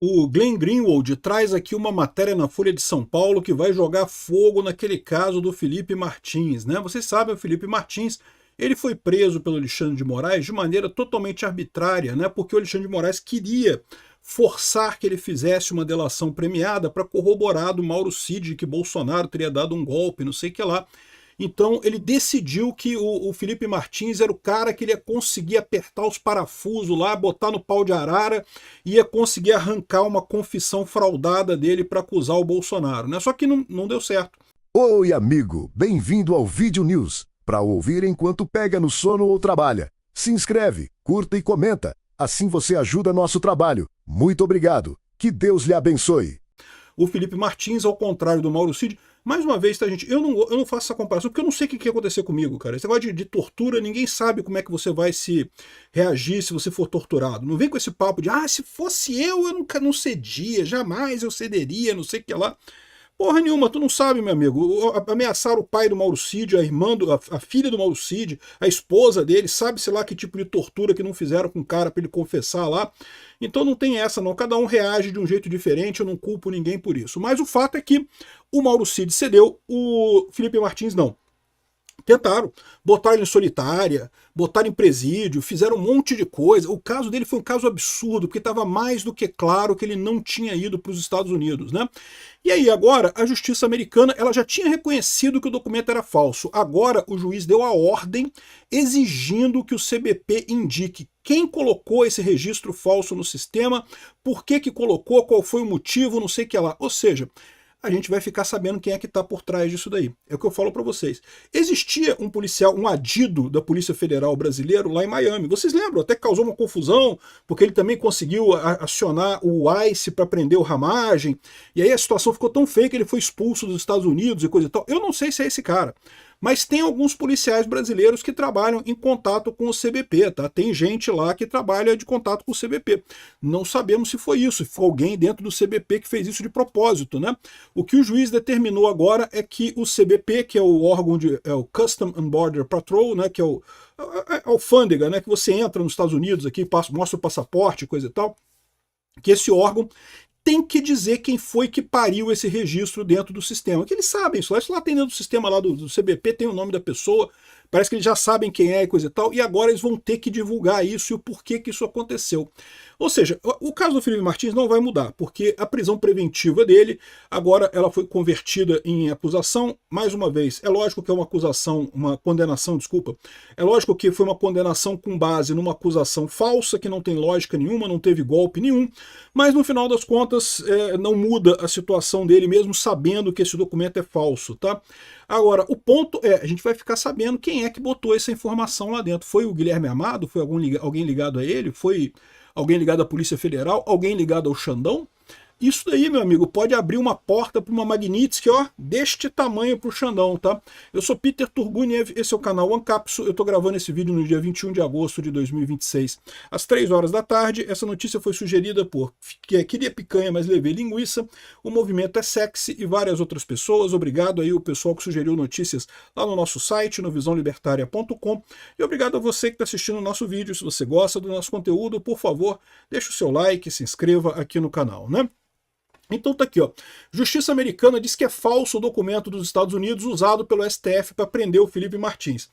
O Glenn Greenwald traz aqui uma matéria na Folha de São Paulo que vai jogar fogo naquele caso do Felipe Martins, né? Vocês sabem, o Felipe Martins, ele foi preso pelo Alexandre de Moraes de maneira totalmente arbitrária, né? Porque o Alexandre de Moraes queria forçar que ele fizesse uma delação premiada para corroborar do Mauro Cid que Bolsonaro teria dado um golpe, não sei o que lá. Então ele decidiu que o Felipe Martins era o cara que ele ia conseguir apertar os parafusos lá, botar no pau de arara, e ia conseguir arrancar uma confissão fraudada dele para acusar o Bolsonaro, né? Só que não deu certo. Oi, amigo, bem-vindo ao Vídeo News, para ouvir enquanto pega no sono ou trabalha. Se inscreve, curta e comenta, assim você ajuda nosso trabalho. Muito obrigado, que Deus lhe abençoe. O Felipe Martins, ao contrário do Mauro Cid, mais uma vez, tá, gente, eu não faço essa comparação porque eu não sei o que ia acontecer comigo, cara. Esse negócio de tortura, ninguém sabe como é que você vai se reagir se você for torturado. Não vem com esse papo de, se fosse eu nunca não cedia, jamais eu cederia, não sei o que lá. Porra nenhuma, tu não sabe, meu amigo. Ameaçaram o pai do Mauro Cid, a irmã, a filha do Mauro Cid, a esposa dele, sabe-se lá que tipo de tortura que não fizeram com o cara pra ele confessar lá. Então não tem essa não, cada um reage de um jeito diferente, eu não culpo ninguém por isso. Mas o fato é que o Mauro Cid cedeu, o Felipe Martins não. Tentaram, botaram ele em solitária, botaram em presídio, fizeram um monte de coisa. O caso dele foi um caso absurdo, porque estava mais do que claro que ele não tinha ido para os Estados Unidos, né? E aí agora a justiça americana ela já tinha reconhecido que o documento era falso. Agora o juiz deu a ordem exigindo que o CBP indique quem colocou esse registro falso no sistema, por que que colocou, qual foi o motivo, não sei o que lá. Ou seja, a gente vai ficar sabendo quem é que está por trás disso daí. É o que eu falo para vocês. Existia um policial, um adido da Polícia Federal brasileiro lá em Miami. Vocês lembram? Até causou uma confusão, porque ele também conseguiu acionar o ICE para prender o Ramagem. E aí a situação ficou tão feia que ele foi expulso dos Estados Unidos e coisa e tal. Eu não sei se é esse cara. Mas tem alguns policiais brasileiros que trabalham em contato com o CBP, tá? Tem gente lá que trabalha de contato com o CBP. Não sabemos se foi isso, se foi alguém dentro do CBP que fez isso de propósito, né? O que o juiz determinou agora é que o CBP, que é o órgão é o Custom and Border Patrol, né? Que é a alfândega, né? Que você entra nos Estados Unidos aqui, mostra o passaporte, coisa e tal, que esse órgão tem que dizer quem foi que pariu esse registro dentro do sistema. Que eles sabem isso lá tem dentro do sistema lá do CBP, tem o nome da pessoa, parece que eles já sabem quem é e coisa e tal, e agora eles vão ter que divulgar isso e o porquê que isso aconteceu. Ou seja, o caso do Felipe Martins não vai mudar, porque a prisão preventiva dele, agora ela foi convertida em acusação, mais uma vez, é lógico que é uma acusação, uma condenação, desculpa, é lógico que foi uma condenação com base numa acusação falsa, que não tem lógica nenhuma, não teve golpe nenhum, mas no final das contas não muda a situação dele mesmo sabendo que esse documento é falso, tá? Agora, o ponto é, a gente vai ficar sabendo quem é que botou essa informação lá dentro. Foi o Guilherme Amado? Foi alguém ligado a ele? Foi alguém ligado à Polícia Federal? Alguém ligado ao Xandão? Isso daí, meu amigo, pode abrir uma porta para uma Magnitsky, ó, deste tamanho para o Xandão, tá? Eu sou Peter Turguniev, esse é o canal OneCapsu, eu tô gravando esse vídeo no dia 21 de agosto de 2026, às 3 horas da tarde. Essa notícia foi sugerida por Queria Picanha, mas levei linguiça, o Movimento é Sexy e várias outras pessoas. Obrigado aí o pessoal que sugeriu notícias lá no nosso site, no visãolibertaria.com, e obrigado a você que está assistindo o nosso vídeo. Se você gosta do nosso conteúdo, por favor, deixe o seu like, se inscreva aqui no canal, né? Então tá aqui, ó. Justiça americana diz que é falso o documento dos Estados Unidos usado pelo STF para prender o Felipe Martins.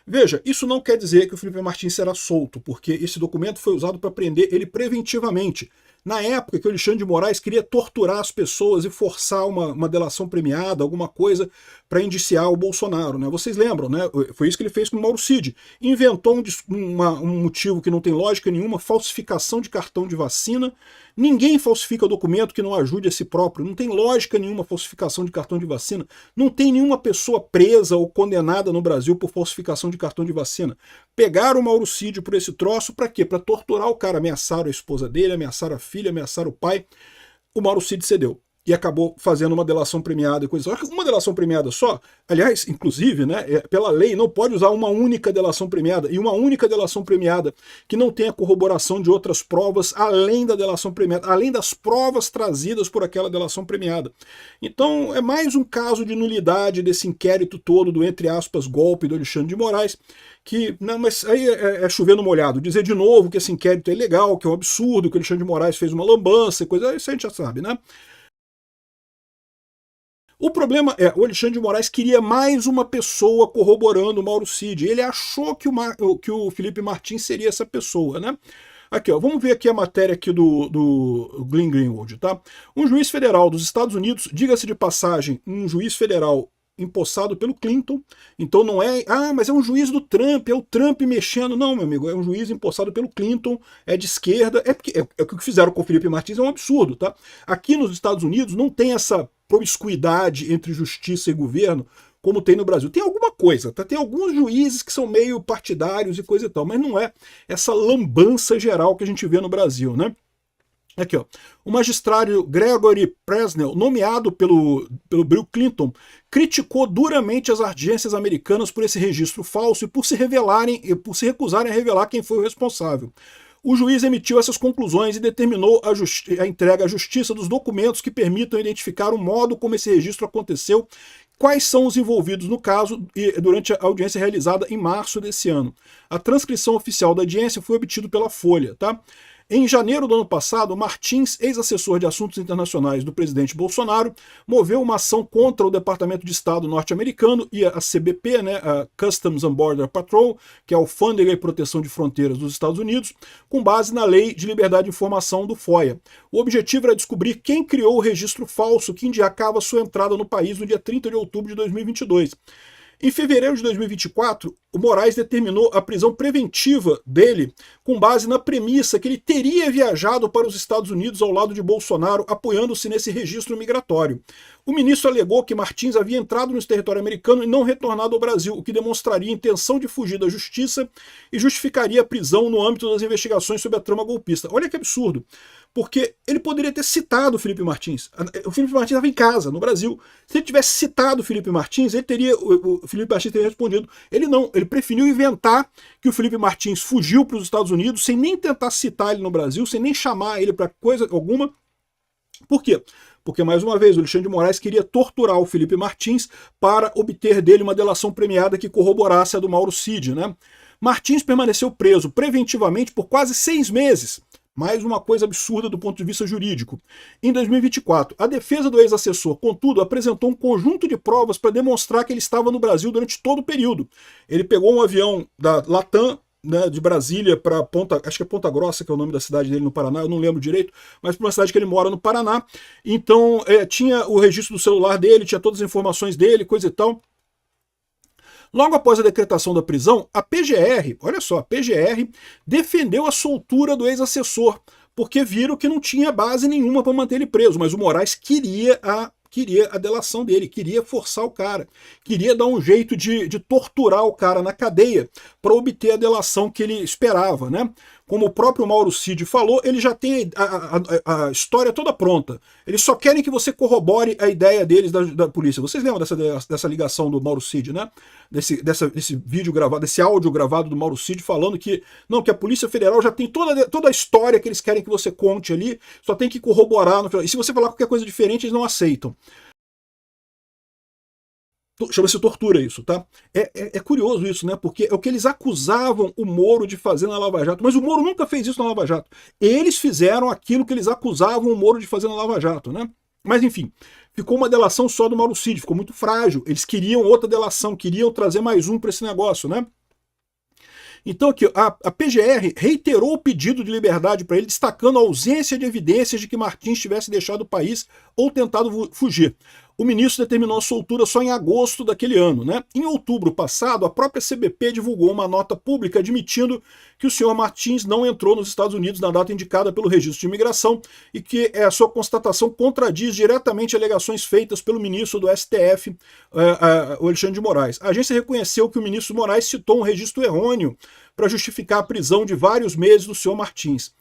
Veja, isso não quer dizer que o Felipe Martins será solto, porque esse documento foi usado para prender ele preventivamente. Na época que o Alexandre de Moraes queria torturar as pessoas e forçar uma delação premiada, alguma coisa, para indiciar o Bolsonaro, né? Vocês lembram, né? Foi isso que ele fez com o Mauro Cid. Inventou um motivo que não tem lógica nenhuma, falsificação de cartão de vacina. Ninguém falsifica documento que não ajude a si próprio. Não tem lógica nenhuma falsificação de cartão de vacina. Não tem nenhuma pessoa presa ou condenada no Brasil por falsificação de cartão de vacina. Pegaram o Mauro Cid por esse troço para quê? Para torturar o cara. Ameaçaram a esposa dele, ameaçaram a filha, ameaçaram o pai. O Mauro Cid cedeu. e acabou fazendo uma delação premiada e coisa. Uma delação premiada só, aliás, inclusive, né, pela lei, não pode usar uma única delação premiada, e uma única delação premiada que não tenha corroboração de outras provas além da delação premiada, além das provas trazidas por aquela delação premiada. Então, é mais um caso de nulidade desse inquérito todo do, entre aspas, golpe do Alexandre de Moraes, que, não, mas aí é chover no molhado. Dizer de novo que esse inquérito é ilegal, que é um absurdo, que o Alexandre de Moraes fez uma lambança e coisa, isso a gente já sabe, né? O problema é, o Alexandre de Moraes queria mais uma pessoa corroborando o Mauro Cid. Ele achou que o Felipe Martins seria essa pessoa, né? Aqui, ó, vamos ver aqui a matéria aqui do Glenn Greenwald, tá? Um juiz federal dos Estados Unidos, diga-se de passagem, um juiz federal empossado pelo Clinton, então não é, mas é um juiz do Trump, é o Trump mexendo. Não, meu amigo, é um juiz empossado pelo Clinton, é de esquerda, é o que fizeram com o Felipe Martins, é um absurdo, tá? Aqui nos Estados Unidos não tem essa promiscuidade entre justiça e governo como tem no Brasil. Tem alguma coisa, tá? Tem alguns juízes que são meio partidários e coisa e tal, mas não é essa lambança geral que a gente vê no Brasil, né? Aqui, ó. O magistrado Gregory Presnell, nomeado pelo Bill Clinton, criticou duramente as agências americanas por esse registro falso e por se recusarem a revelar quem foi o responsável. O juiz emitiu essas conclusões e determinou a entrega à justiça dos documentos que permitam identificar o modo como esse registro aconteceu, quais são os envolvidos no caso durante a audiência realizada em março desse ano. A transcrição oficial da audiência foi obtida pela Folha, tá? Em janeiro do ano passado, Martins, ex-assessor de assuntos internacionais do presidente Bolsonaro, moveu uma ação contra o Departamento de Estado norte-americano e a CBP, né, a Customs and Border Patrol, que é a Alfândega e Proteção de Fronteiras dos Estados Unidos, com base na Lei de Liberdade de Informação do FOIA. O objetivo era descobrir quem criou o registro falso que indicava sua entrada no país no dia 30 de outubro de 2022. Em fevereiro de 2024, o Moraes determinou a prisão preventiva dele com base na premissa que ele teria viajado para os Estados Unidos ao lado de Bolsonaro, apoiando-se nesse registro migratório. O ministro alegou que Martins havia entrado no território americano e não retornado ao Brasil, o que demonstraria intenção de fugir da justiça e justificaria a prisão no âmbito das investigações sobre a trama golpista. Olha que absurdo, porque ele poderia ter citado o Felipe Martins. O Felipe Martins estava em casa, no Brasil. Se ele tivesse citado o Felipe Martins, o Felipe Martins teria respondido. Ele não, ele preferiu inventar que o Felipe Martins fugiu para os Estados Unidos sem nem tentar citar ele no Brasil, sem nem chamar ele para coisa alguma. Por quê? Porque, mais uma vez, o Alexandre de Moraes queria torturar o Felipe Martins para obter dele uma delação premiada que corroborasse a do Mauro Cid, né? Martins permaneceu preso preventivamente por quase 6 meses. Mais uma coisa absurda do ponto de vista jurídico. Em 2024, a defesa do ex-assessor, contudo, apresentou um conjunto de provas para demonstrar que ele estava no Brasil durante todo o período. Ele pegou um avião da Latam, né, de Brasília para acho que é Ponta Grossa, que é o nome da cidade dele no Paraná, eu não lembro direito, mas para uma cidade que ele mora no Paraná. Então, tinha o registro do celular dele, tinha todas as informações dele, coisa e tal. Logo após a decretação da prisão, a PGR, olha só, a PGR defendeu a soltura do ex-assessor, porque viram que não tinha base nenhuma para manter ele preso, mas o Moraes queria a delação dele, queria forçar o cara, queria dar um jeito de torturar o cara na cadeia para obter a delação que ele esperava, né? Como o próprio Mauro Cid falou, ele já tem a história toda pronta. Eles só querem que você corrobore a ideia deles da polícia. Vocês lembram dessa ligação do Mauro Cid, né? Desse vídeo gravado, desse áudio gravado do Mauro Cid falando que a Polícia Federal já tem toda a história que eles querem que você conte ali, só tem que corroborar no final. E se você falar qualquer coisa diferente, eles não aceitam. Chama-se tortura isso, tá? É curioso isso, né? Porque é o que eles acusavam o Moro de fazer na Lava Jato. Mas o Moro nunca fez isso na Lava Jato. Eles fizeram aquilo que eles acusavam o Moro de fazer na Lava Jato, né? Mas enfim, ficou uma delação só do Mauro Cid, ficou muito frágil. Eles queriam outra delação, queriam trazer mais um para esse negócio, né? Então aqui, a PGR reiterou o pedido de liberdade para ele, destacando a ausência de evidências de que Martins tivesse deixado o país ou tentado fugir. O ministro determinou a soltura só em agosto daquele ano, né? Em outubro passado, a própria CBP divulgou uma nota pública admitindo que o senhor Martins não entrou nos Estados Unidos na data indicada pelo registro de imigração e que a sua constatação contradiz diretamente alegações feitas pelo ministro do STF, o Alexandre de Moraes. A agência reconheceu que o ministro Moraes citou um registro errôneo para justificar a prisão de vários meses do senhor Martins.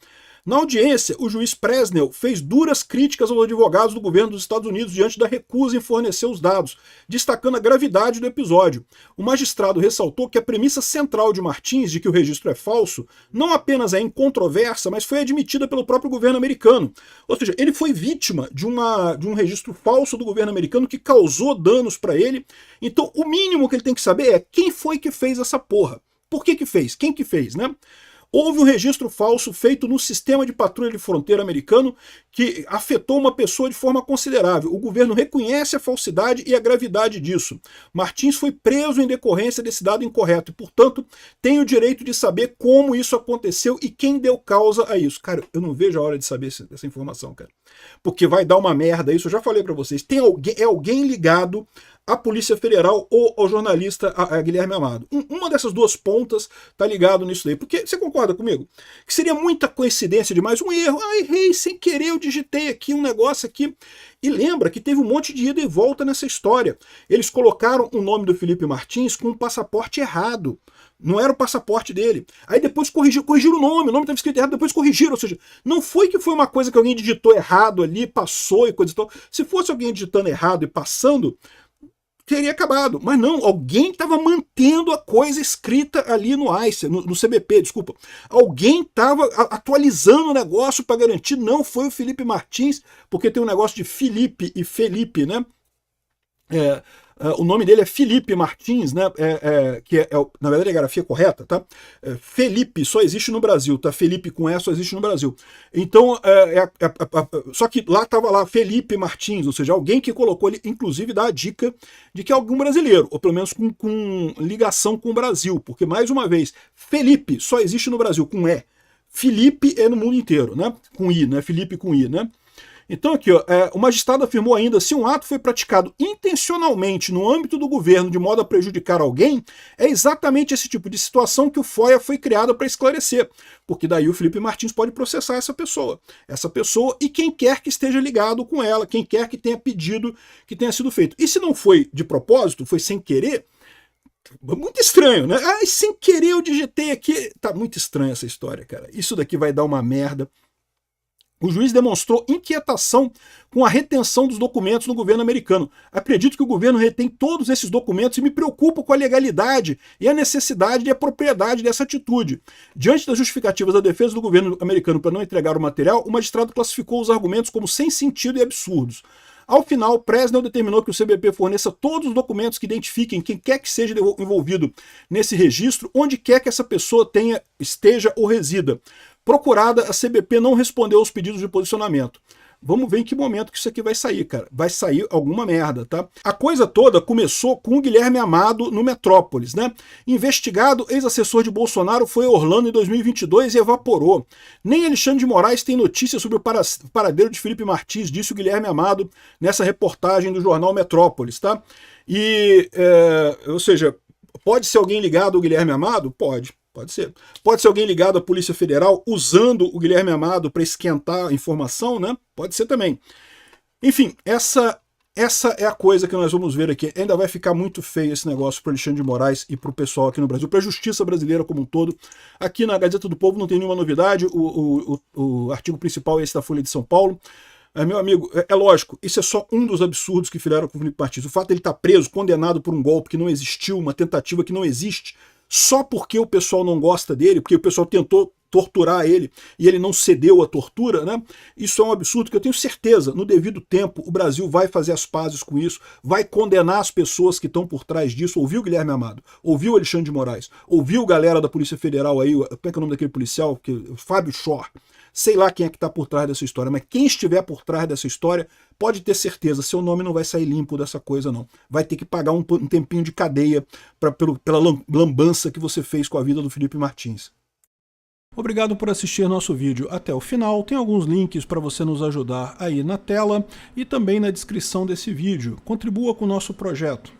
Na audiência, o juiz Presnell fez duras críticas aos advogados do governo dos Estados Unidos diante da recusa em fornecer os dados, destacando a gravidade do episódio. O magistrado ressaltou que a premissa central de Martins de que o registro é falso não apenas é incontroversa, mas foi admitida pelo próprio governo americano. Ou seja, ele foi vítima de um registro falso do governo americano que causou danos para ele. Então, o mínimo que ele tem que saber é quem foi que fez essa porra. Por que fez? Quem que fez, né? Houve um registro falso feito no sistema de patrulha de fronteira americano que afetou uma pessoa de forma considerável. O governo reconhece a falsidade e a gravidade disso. Martins foi preso em decorrência desse dado incorreto e, portanto, tem o direito de saber como isso aconteceu e quem deu causa a isso. Cara, eu não vejo a hora de saber essa informação, cara. Porque vai dar uma merda isso, eu já falei para vocês. É alguém ligado à Polícia Federal ou ao jornalista a Guilherme Amado. Uma dessas duas pontas tá ligado nisso daí. Porque você concorda comigo? Que seria muita coincidência demais, um erro. Ah, errei sem querer, eu digitei aqui um negócio aqui. E lembra que teve um monte de ida e volta nessa história. Eles colocaram o nome do Felipe Martins com um passaporte errado. Não era o passaporte dele. Aí depois corrigiram o nome estava escrito errado, depois corrigiram. Ou seja, não foi que foi uma coisa que alguém digitou errado ali, passou e coisa e tal. Se fosse alguém digitando errado e passando, teria acabado. Mas não, alguém estava mantendo a coisa escrita ali no ICE, no CBP, desculpa. Alguém estava atualizando o negócio para garantir, não foi o Felipe Martins, porque tem um negócio de Felipe e Felipe, né? O nome dele é Felipe Martins, né? Na verdade, a grafia correta, tá? Felipe só existe no Brasil, tá? Felipe com E só existe no Brasil. Então, só que lá estava lá Felipe Martins, ou seja, alguém que colocou ele, inclusive dá a dica de que é algum brasileiro, ou pelo menos com ligação com o Brasil, porque, mais uma vez, Felipe só existe no Brasil com E. Felipe é no mundo inteiro, né? Com I, né? Felipe com I, né? Então aqui, ó, o magistrado afirmou ainda, se um ato foi praticado intencionalmente no âmbito do governo de modo a prejudicar alguém, é exatamente esse tipo de situação que o FOIA foi criado para esclarecer, porque daí o Felipe Martins pode processar essa pessoa e quem quer que esteja ligado com ela, quem quer que tenha pedido que tenha sido feito. E se não foi de propósito, foi sem querer, muito estranho, né? Ah, sem querer eu digitei aqui. Tá muito estranha essa história, cara. Isso daqui vai dar uma merda. O juiz demonstrou inquietação com a retenção dos documentos no governo americano. Acredito que o governo retém todos esses documentos e me preocupo com a legalidade e a necessidade e a propriedade dessa atitude. Diante das justificativas da defesa do governo americano para não entregar o material, o magistrado classificou os argumentos como sem sentido e absurdos. Ao final, Presnell determinou que o CBP forneça todos os documentos que identifiquem quem quer que seja envolvido nesse registro, onde quer que essa pessoa esteja ou resida. Procurada, a CBP não respondeu aos pedidos de posicionamento. Vamos ver em que momento que isso aqui vai sair, cara. Vai sair alguma merda, tá? A coisa toda começou com o Guilherme Amado no Metrópolis, né? Investigado, ex-assessor de Bolsonaro foi a Orlando em 2022 e evaporou. Nem Alexandre de Moraes tem notícia sobre o paradeiro de Felipe Martins, disse o Guilherme Amado nessa reportagem do jornal Metrópolis, tá? Ou seja, pode ser alguém ligado ao Guilherme Amado? Pode ser. Pode ser alguém ligado à Polícia Federal usando o Guilherme Amado para esquentar a informação, né? Pode ser também. Enfim, essa é a coisa que nós vamos ver aqui. Ainda vai ficar muito feio esse negócio para Alexandre de Moraes e para o pessoal aqui no Brasil, para a justiça brasileira como um todo. Aqui na Gazeta do Povo não tem nenhuma novidade, o artigo principal é esse da Folha de São Paulo. Meu amigo, é lógico, isso é só um dos absurdos que fizeram com o Felipe Martins. O fato de ele estar preso, condenado por um golpe que não existiu, uma tentativa que não existe, só porque o pessoal não gosta dele, porque o pessoal tentou torturar ele e ele não cedeu à tortura, né? Isso é um absurdo que eu tenho certeza, no devido tempo, o Brasil vai fazer as pazes com isso, vai condenar as pessoas que estão por trás disso. Ouviu o Guilherme Amado, ouviu o Alexandre de Moraes, ouviu a galera da Polícia Federal aí, como é que é o nome daquele policial? Fábio Schor. Sei lá quem é que está por trás dessa história, mas quem estiver por trás dessa história pode ter certeza, seu nome não vai sair limpo dessa coisa não. Vai ter que pagar um tempinho de cadeia pela lambança que você fez com a vida do Felipe Martins. Obrigado por assistir nosso vídeo até o final. Tem alguns links para você nos ajudar aí na tela e também na descrição desse vídeo. Contribua com o nosso projeto.